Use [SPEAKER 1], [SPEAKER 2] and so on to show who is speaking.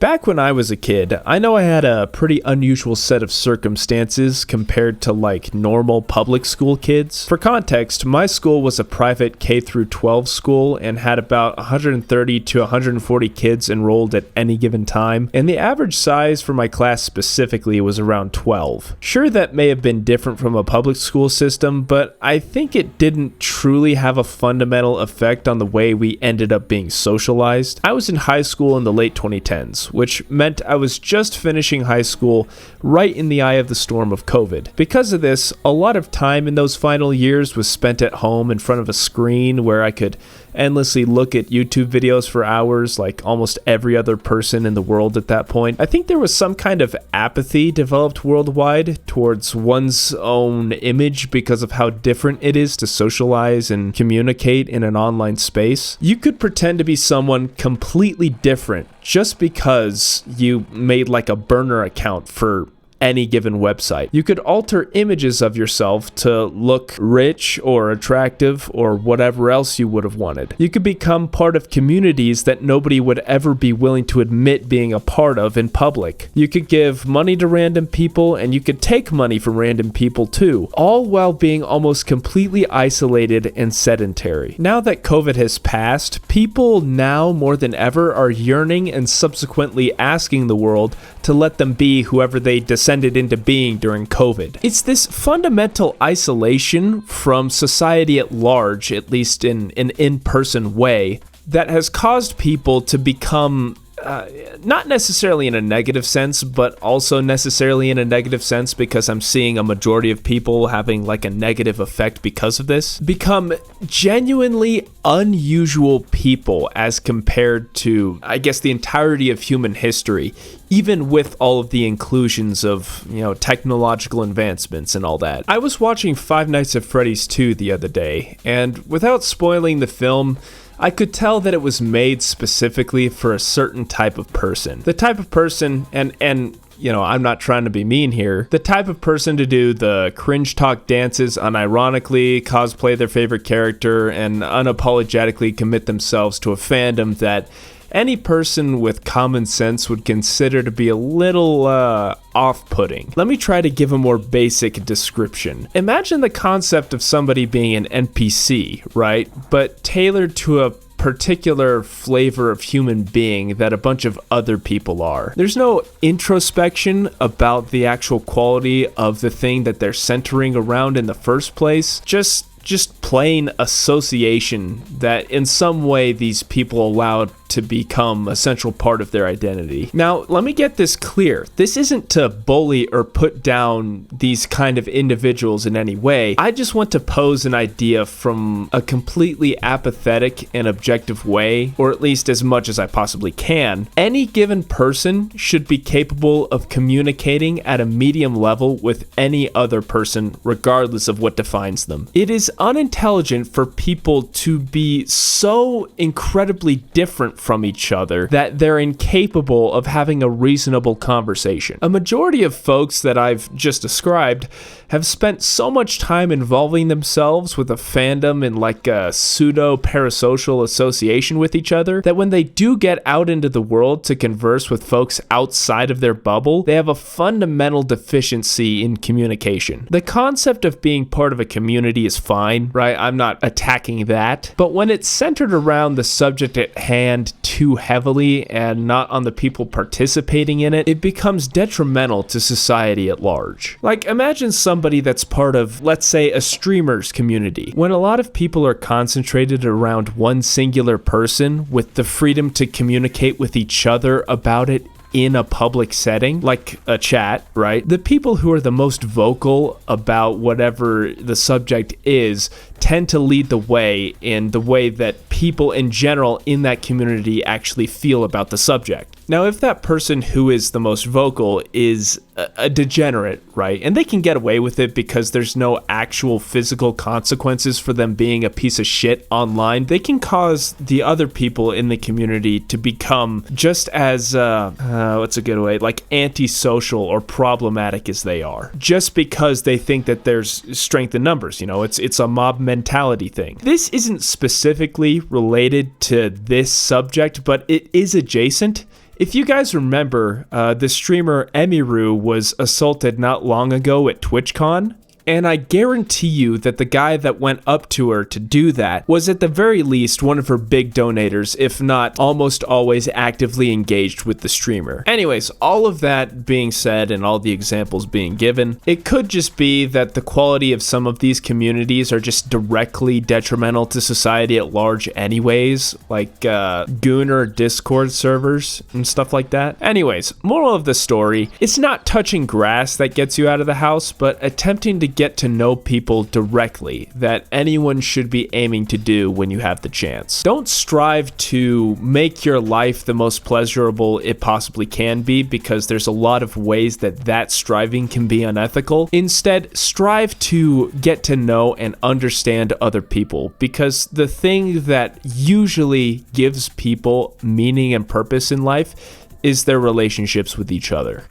[SPEAKER 1] Back when I was a kid, I know I had a pretty unusual set of circumstances compared to like normal public school kids. For context, my school was a private K through 12 school and had about 130 to 140 kids enrolled at any given time, and the average size for my class specifically was around 12. Sure, that may have been different from a public school system, but I think it didn't truly have a fundamental effect on the way we ended up being socialized. I was in high school in the late 2010s, which meant I was just finishing high school right in the eye of the storm of COVID. Because of this, a lot of time in those final years was spent at home in front of a screen where I could endlessly look at YouTube videos for hours like almost every other person in the world at that point. I think there was some kind of apathy developed worldwide towards one's own image because of how different it is to socialize and communicate in an online space. You could pretend to be someone completely different just because you made like a burner account for any given website. You could alter images of yourself to look rich or attractive or whatever else you would have wanted. You could become part of communities that nobody would ever be willing to admit being a part of in public. You could give money to random people and you could take money from random people too, all while being almost completely isolated and sedentary. Now that COVID has passed, people now more than ever are yearning and subsequently asking the world to let them be whoever they descended into being during COVID. It's this fundamental isolation from society at large, at least in an in-person way, that has caused people to become not necessarily in a negative sense, but also necessarily in a negative sense because I'm seeing a majority of people having like a negative effect because of this, become genuinely unusual people as compared to, I guess, the entirety of human history, even with all of the inclusions of, technological advancements and all that. I was watching Five Nights at Freddy's 2 the other day, and without spoiling the film, I could tell that it was made specifically for a certain type of person. The type of person, and I'm not trying to be mean here, the type of person to do the cringe talk dances unironically, cosplay their favorite character, and unapologetically commit themselves to a fandom that any person with common sense would consider to be a little off-putting. Let me try to give a more basic description. Imagine the concept of somebody being an NPC, right? But tailored to a particular flavor of human being that a bunch of other people are. There's no introspection about the actual quality of the thing that they're centering around in the first place. Just plain association that in some way these people allowed to become a central part of their identity. Now, let me get this clear. This isn't to bully or put down these kind of individuals in any way. I just want to pose an idea from a completely apathetic and objective way, or at least as much as I possibly can. Any given person should be capable of communicating at a medium level with any other person, regardless of what defines them. It is unintelligent for people to be so incredibly different from each other that they're incapable of having a reasonable conversation. A majority of folks that I've just described have spent so much time involving themselves with a fandom and like a pseudo parasocial association with each other that when they do get out into the world to converse with folks outside of their bubble, they have a fundamental deficiency in communication. The concept of being part of a community is fine, right? I'm not attacking that. But when it's centered around the subject at hand too heavily and not on the people participating in it, it becomes detrimental to society at large. Like, imagine somebody that's part of, let's say, a streamer's community. When a lot of people are concentrated around one singular person with the freedom to communicate with each other about it in a public setting, like a chat, right? The people who are the most vocal about whatever the subject is tend to lead the way in the way that people in general in that community actually feel about the subject. Now, if that person who is the most vocal is a degenerate, right, and they can get away with it because there's no actual physical consequences for them being a piece of shit online, they can cause the other people in the community to become just as, what's a good way, like antisocial or problematic as they are, just because they think that there's strength in numbers. It's a mob mentality thing. This isn't specifically related to this subject, but it is adjacent. If you guys remember, the streamer Emiru was assaulted not long ago at TwitchCon. And I guarantee you that the guy that went up to her to do that was at the very least one of her big donators, if not almost always actively engaged with the streamer. Anyways, all of that being said and all the examples being given, it could just be that the quality of some of these communities are just directly detrimental to society at large anyways, like Gooner Discord servers and stuff like that. Anyways, moral of the story, it's not touching grass that gets you out of the house, but attempting to get to know people directly that anyone should be aiming to do when you have the chance. Don't strive to make your life the most pleasurable it possibly can be, because there's a lot of ways that striving can be unethical. Instead, strive to get to know and understand other people, because the thing that usually gives people meaning and purpose in life is their relationships with each other.